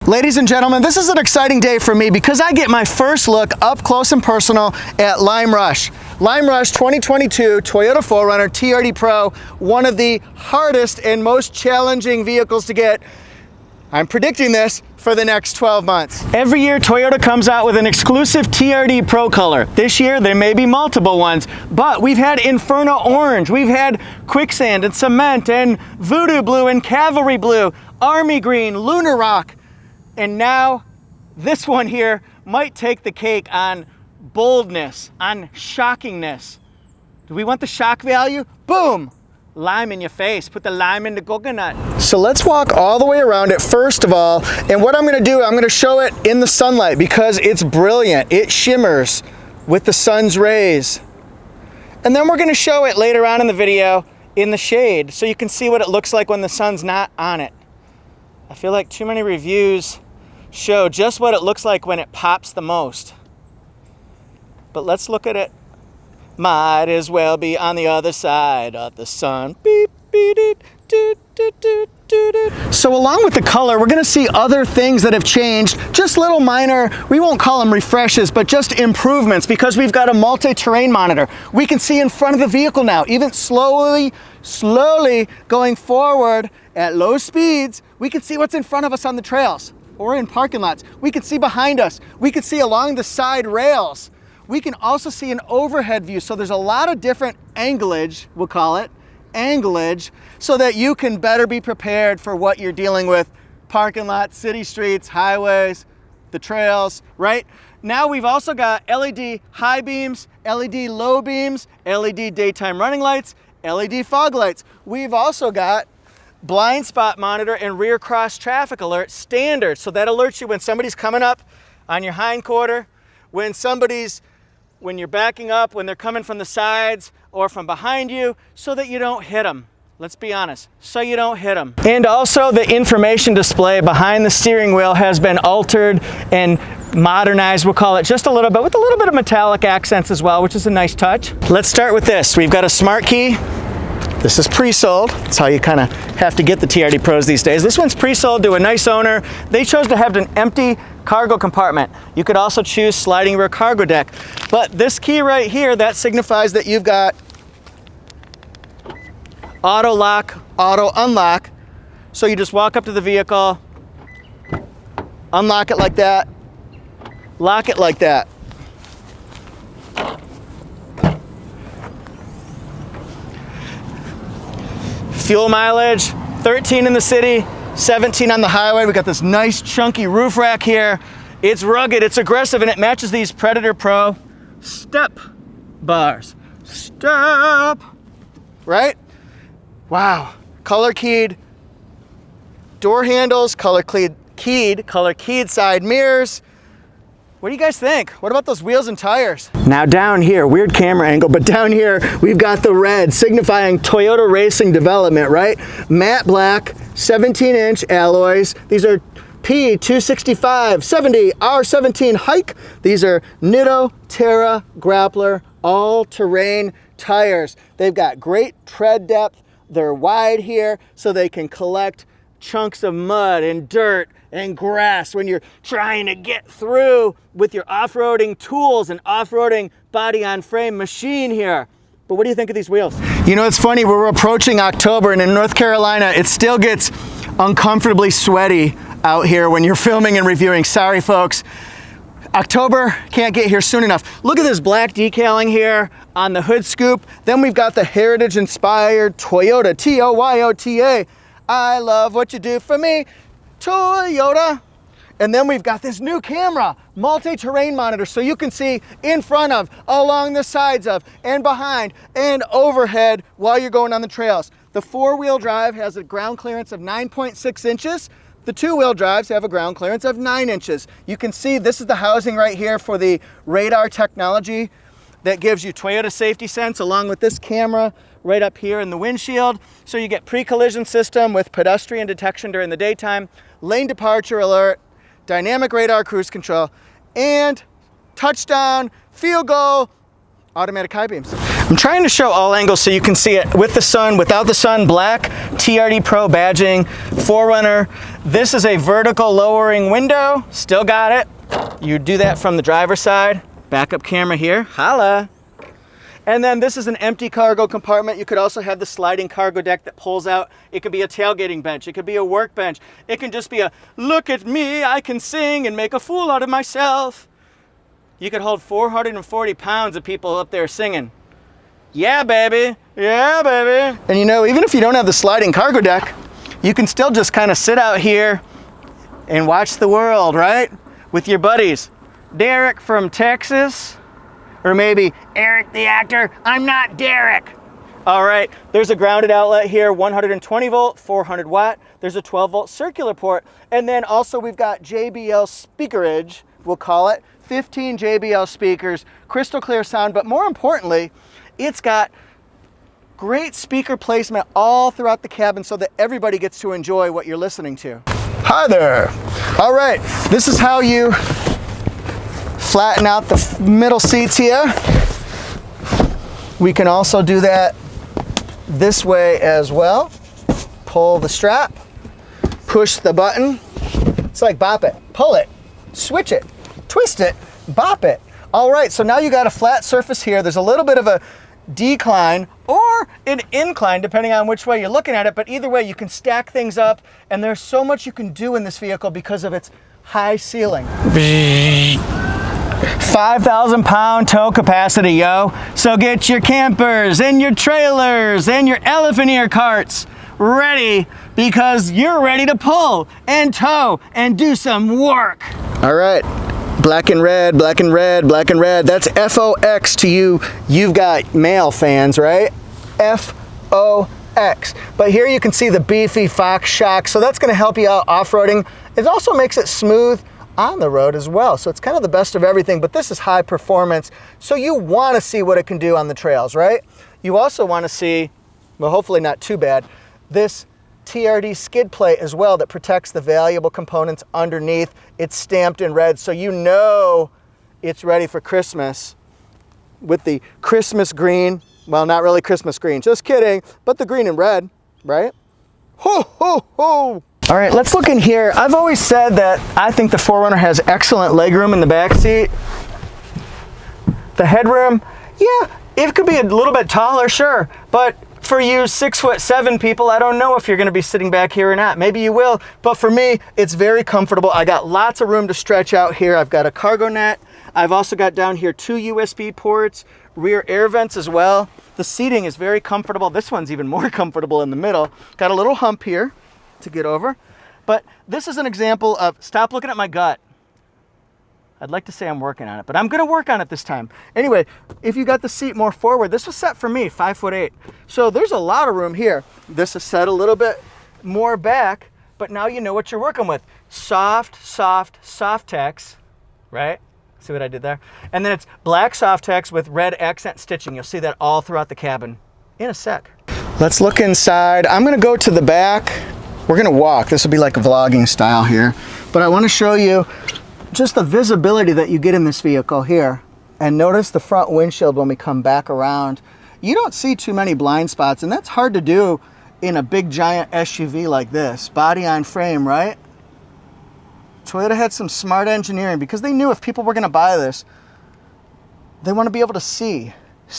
Ladies and gentlemen, this is an exciting day for me because I get my first look up close and personal at Lime Rush. Lime Rush 2022 Toyota 4Runner TRD Pro, one of the hardest and most challenging vehicles to get. I'm predicting this for the next 12 months. Every year Toyota comes out with an exclusive TRD Pro color. This year there may be multiple ones, but we've had Inferno Orange, we've had Quicksand and Cement and Voodoo Blue and Cavalry Blue, Army Green, Lunar Rock, and now this one here might take the cake on boldness, on shockingness. Do we want the shock value? Boom! Lime in your face, put the lime in the coconut. So let's walk all the way around it first of all, and what I'm gonna do, I'm gonna show it in the sunlight because it's brilliant. It shimmers with the sun's rays. And then we're gonna show it later on in the video in the shade so you can see what it looks like when the sun's not on it. I feel like too many reviews show just what it looks like when it pops the most. But let's look at it. Might as well be on the other side of the sun. Beep, beep, doot, doot, doot, doot, doot. So along with the color, we're gonna see other things that have changed, just little minor, we won't call them refreshes, but just improvements because we've got a multi-terrain monitor. We can see in front of the vehicle now, even slowly going forward at low speeds, we can see what's in front of us on the trails or in parking lots. We can see behind us. We can see along the side rails. We can also see an overhead view. So there's a lot of different anglage, we'll call it, anglage, so that you can better be prepared for what you're dealing with. Parking lots, city streets, highways, the trails, right? Now we've also got LED high beams, LED low beams, LED daytime running lights, LED fog lights. We've also got blind spot monitor and rear cross traffic alert standard. So that alerts you when somebody's coming up on your hind quarter, when you're backing up, when they're coming from the sides or from behind you, so that you don't hit them. Let's be honest, so you don't hit them. And also the information display behind the steering wheel has been altered and modernized, we'll call it, just a little bit, with a little bit of metallic accents as well, which is a nice touch. Let's start with this. We've got a smart key. This is pre-sold. That's how you kind of have to get the TRD Pros these days. This one's pre-sold to a nice owner. They chose to have an empty cargo compartment. You could also choose sliding rear cargo deck. But this key right here, that signifies that you've got auto lock, auto unlock. So you just walk up to the vehicle, unlock it like that, lock it like that. Fuel mileage, 13 in the city, 17 on the highway. We got this nice chunky roof rack here. It's rugged, it's aggressive, and it matches these Predator Pro step bars. Step, right? Wow, color keyed door handles, color keyed side mirrors. What do you guys think? What about those wheels and tires? Now down here, weird camera angle, but down here we've got the red signifying Toyota Racing Development, right? Matte black, 17-inch alloys. These are P265 70 R17 hike. These are Nitto Terra Grappler all-terrain tires. They've got great tread depth. They're wide here so they can collect chunks of mud and dirt and grass when you're trying to get through with your off-roading tools and off-roading body-on-frame machine here. But what do you think of these wheels? You know, it's funny, we're approaching October, and in North Carolina, it still gets uncomfortably sweaty out here when you're filming and reviewing. Sorry, folks. October can't get here soon enough. Look at this black decaling here on the hood scoop. Then we've got the heritage-inspired Toyota, T-O-Y-O-T-A. I love what you do for me, Toyota. And then we've got this new camera, multi-terrain monitor, so you can see in front of, along the sides of, and behind, and overhead while you're going on the trails. The four-wheel drive has a ground clearance of 9.6 inches. The two-wheel drives have a ground clearance of 9 inches. You can see this is the housing right here for the radar technology that gives you Toyota Safety Sense, along with this camera right up here in the windshield. So you get pre-collision system with pedestrian detection during the daytime, lane departure alert, dynamic radar cruise control, and touchdown, field goal, automatic high beams. I'm trying to show all angles so you can see it with the sun, without the sun, black, TRD Pro badging, 4Runner. This is a vertical lowering window, still got it. You do that from the driver's side. Backup camera here, holla. And then this is an empty cargo compartment. You could also have the sliding cargo deck that pulls out. It could be a tailgating bench. It could be a workbench. It can just be a, look at me, I can sing and make a fool out of myself. You could hold 440 pounds of people up there singing. Yeah, baby. Yeah, baby. And you know, even if you don't have the sliding cargo deck, you can still just kind of sit out here and watch the world, right? With your buddies. Derek from Texas, or maybe Eric the actor, I'm not Derek. All right, there's a grounded outlet here, 120 volt, 400 watt. There's a 12 volt circular port. And then also we've got JBL speakerage, we'll call it. 15 JBL speakers, crystal clear sound, but more importantly, it's got great speaker placement all throughout the cabin so that everybody gets to enjoy what you're listening to. Hi there. All right, this is how you flatten out the middle seats here. We can also do that this way as well. Pull the strap, push the button. It's like bop it, pull it, switch it, twist it, bop it. All right, so now you got a flat surface here. There's a little bit of a decline or an incline depending on which way you're looking at it, but either way you can stack things up, and there's so much you can do in this vehicle because of its high ceiling. 5,000 pound tow capacity, yo. So get your campers and your trailers and your elephant ear carts ready, because you're ready to pull and tow and do some work. All right. Black and red, black and red, black and red. That's FOX to you. You've got male fans, right? FOX. But here you can see the beefy Fox shock. So that's going to help you out off-roading. It also makes it smooth on the road as well. So it's kind of the best of everything, but this is high performance. So you want to see what it can do on the trails, right? You also want to see, well, hopefully not too bad, this TRD skid plate as well that protects the valuable components underneath. It's stamped in red, so you know it's ready for Christmas with the Christmas green. Well, not really Christmas green, just kidding, but the green and red, right? Ho, ho, ho. All right, let's look in here. I've always said that I think the 4Runner has excellent legroom in the back seat. The headroom, yeah, it could be a little bit taller, sure, but for you 6'7" people, I don't know if you're gonna be sitting back here or not. Maybe you will, but for me, it's very comfortable. I got lots of room to stretch out here. I've got a cargo net. I've also got down here 2 USB ports, rear air vents as well. The seating is very comfortable. This one's even more comfortable in the middle. Got a little hump here to get over, but this is an example of, stop looking at my gut. I'd like to say I'm working on it, but I'm gonna work on it this time. Anyway, if you got the seat more forward, this was set for me, 5'8". So there's a lot of room here. This is set a little bit more back, but now you know what you're working with. Soft text, right? See what I did there? And then it's black soft text with red accent stitching. You'll see that all throughout the cabin in a sec. Let's look inside. I'm gonna go to the back. We're gonna walk. This will be like a vlogging style here, but I wanna show you just the visibility that you get in this vehicle here. And notice the front windshield when we come back around. You don't see too many blind spots, and that's hard to do in a big giant SUV like this. Body on frame, right? Toyota had some smart engineering because they knew if people were gonna buy this, they wanna be able to see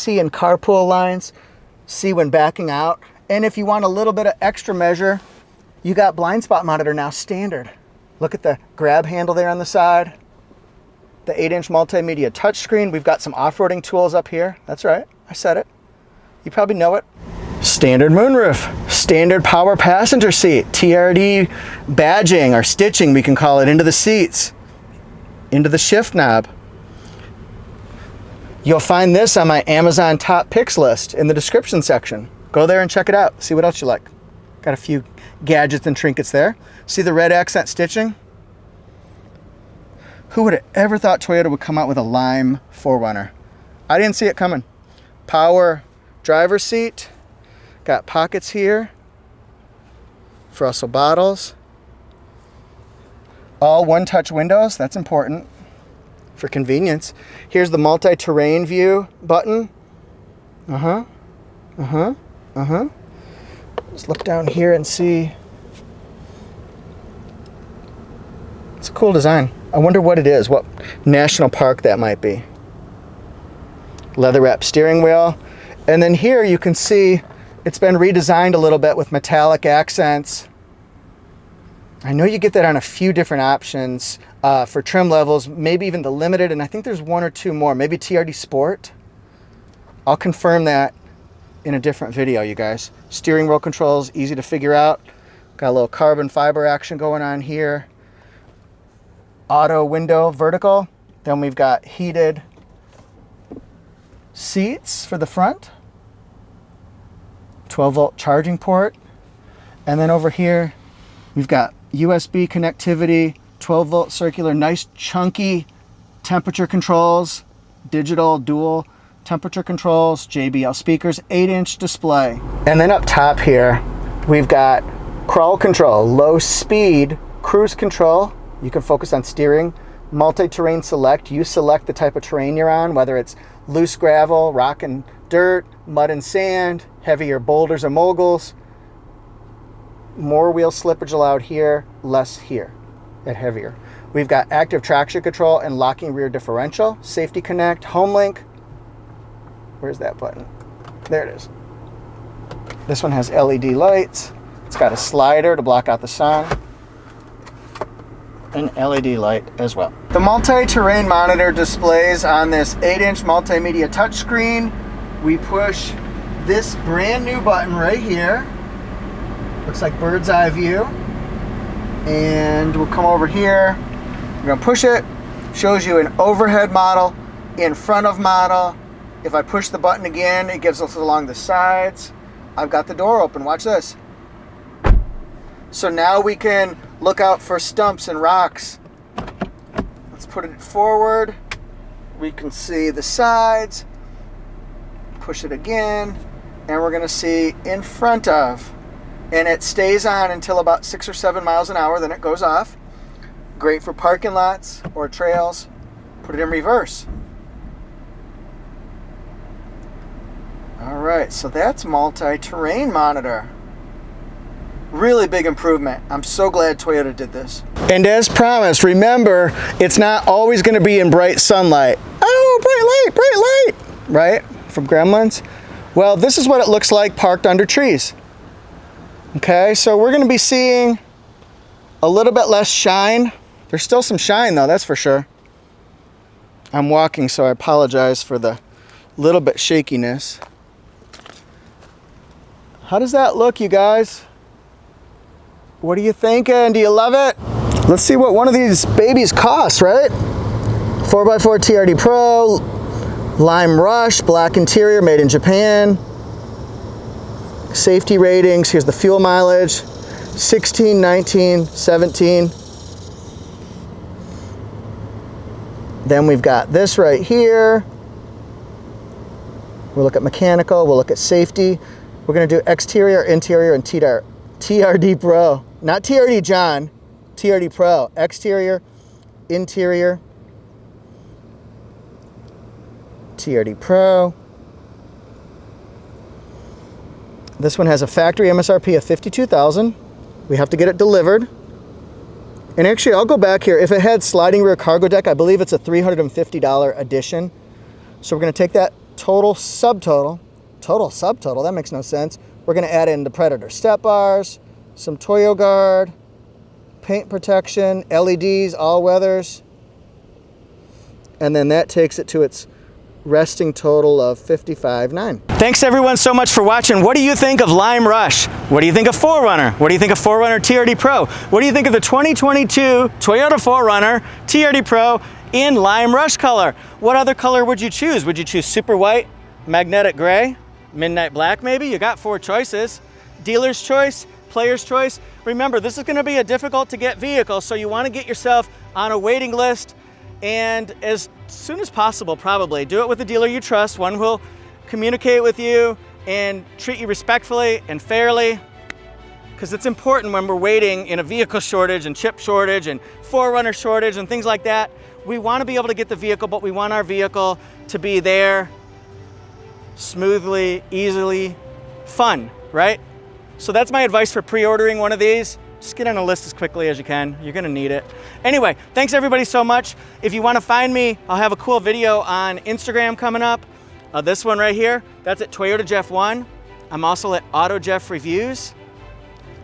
in carpool lines, see when backing out. And if you want a little bit of extra measure, you got blind spot monitor now standard. Look at the grab handle there on the side. The 8-inch multimedia touchscreen. We've got some off-roading tools up here. That's right, I said it. You probably know it. Standard moonroof, standard power passenger seat, TRD badging or stitching, we can call it, into the seats, into the shift knob. You'll find this on my Amazon top picks list in the description section. Go there and check it out. See what else you like. Got a few gadgets and trinkets there. See the red accent stitching? Who would have ever thought Toyota would come out with a lime 4Runner? I didn't see it coming. Power driver's seat. Got pockets here for also bottles. All one-touch windows, that's important for convenience. Here's the multi-terrain view button. Uh-huh. Uh-huh. Uh-huh. Let's look down here and see. It's a cool design. I wonder what it is, what national park that might be. Leather wrap steering wheel. And then here you can see it's been redesigned a little bit with metallic accents. I know you get that on a few different options for trim levels, maybe even the limited, and I think there's one or two more, maybe TRD Sport. I'll confirm that in a different video, you guys. Steering wheel controls, easy to figure out. Got a little carbon fiber action going on here. Auto window vertical. Then we've got heated seats for the front. 12-volt charging port. And then over here, we've got USB connectivity, 12-volt circular, nice chunky temperature controls, digital dual temperature controls, JBL speakers, 8-inch display. And then up top here, we've got crawl control, low speed cruise control. You can focus on steering. Multi-terrain select, you select the type of terrain you're on, whether it's loose gravel, rock and dirt, mud and sand, heavier boulders or moguls. More wheel slippage allowed here, less here at heavier. We've got active traction control and locking rear differential, safety connect, home link. Where's that button? There it is. This one has LED lights. It's got a slider to block out the sun. An LED light as well. The multi-terrain monitor displays on this 8-inch multimedia touchscreen. We push this brand new button right here. Looks like bird's eye view. And we'll come over here. We're gonna push it. Shows you an overhead model, in front of model. If I push the button again, it gives us along the sides. I've got the door open, watch this. So now we can look out for stumps and rocks. Let's put it forward. We can see the sides. Push it again, and we're gonna see in front of. And it stays on until about 6 or 7 miles an hour, then it goes off. Great for parking lots or trails. Put it in reverse. All right, so that's multi-terrain monitor. Really big improvement. I'm so glad Toyota did this. And as promised, remember, it's not always gonna be in bright sunlight. Oh, bright light, right? From Gremlins. Well, this is what it looks like parked under trees. Okay, so we're gonna be seeing a little bit less shine. There's still some shine though, that's for sure. I'm walking, so I apologize for the little bit shakiness. How does that look, you guys? What are you thinking? Do you love it? Let's see what one of these babies costs, right? 4x4 TRD Pro, Lime Rush, black interior, made in Japan. Safety ratings, here's the fuel mileage, 16, 19, 17. Then we've got this right here. We'll look at mechanical, we'll look at safety. We're gonna do exterior, interior, and TRD Pro. Not TRD John, TRD Pro. Exterior, interior, TRD Pro. This one has a factory MSRP of $52,000. We have to get it delivered. And actually, I'll go back here. If it had sliding rear cargo deck, I believe it's a $350 addition. So we're gonna take that total subtotal, that makes no sense. We're gonna add in the Predator step bars, some Toyo Guard, paint protection, LEDs, all weathers. And then that takes it to its resting total of $55,900. Thanks everyone so much for watching. What do you think of Lime Rush? What do you think of 4Runner? What do you think of 4Runner TRD Pro? What do you think of the 2022 Toyota 4Runner TRD Pro in Lime Rush color? What other color would you choose? Would you choose super white, magnetic gray, midnight black maybe? You got 4 choices. Dealer's choice, player's choice. Remember, this is gonna be a difficult to get vehicle, so you wanna get yourself on a waiting list, and as soon as possible, probably. Do it with a dealer you trust, one who will communicate with you and treat you respectfully and fairly, because it's important when we're waiting in a vehicle shortage and chip shortage and 4Runner shortage and things like that. We want to be able to get the vehicle, but we want our vehicle to be there smoothly, easily, fun, right? So that's my advice for pre-ordering one of these. Just get on a list as quickly as you can. You're gonna need it. Anyway, thanks everybody so much. If you wanna find me, I'll have a cool video on Instagram coming up. This one right here, that's at Toyota Jeff 1. I'm also at Auto Jeff Reviews,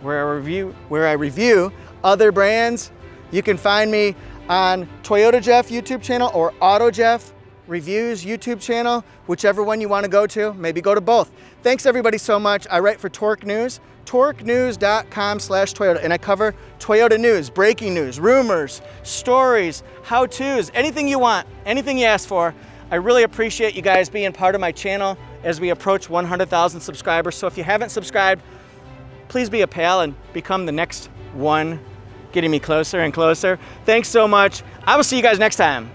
where I review other brands. You can find me on Toyota Jeff YouTube channel or Auto Jeff Reviews YouTube channel, whichever one you want to go to. Maybe go to both. Thanks everybody so much. I write for Torque News, torquenews.com/Toyota, and I cover Toyota news, breaking news, rumors, stories, how-tos, anything you want, anything you ask for. I really appreciate you guys being part of my channel as we approach 100,000 subscribers. So if you haven't subscribed, please be a pal and become the next one, getting me closer and closer. Thanks so much. I will see you guys next time.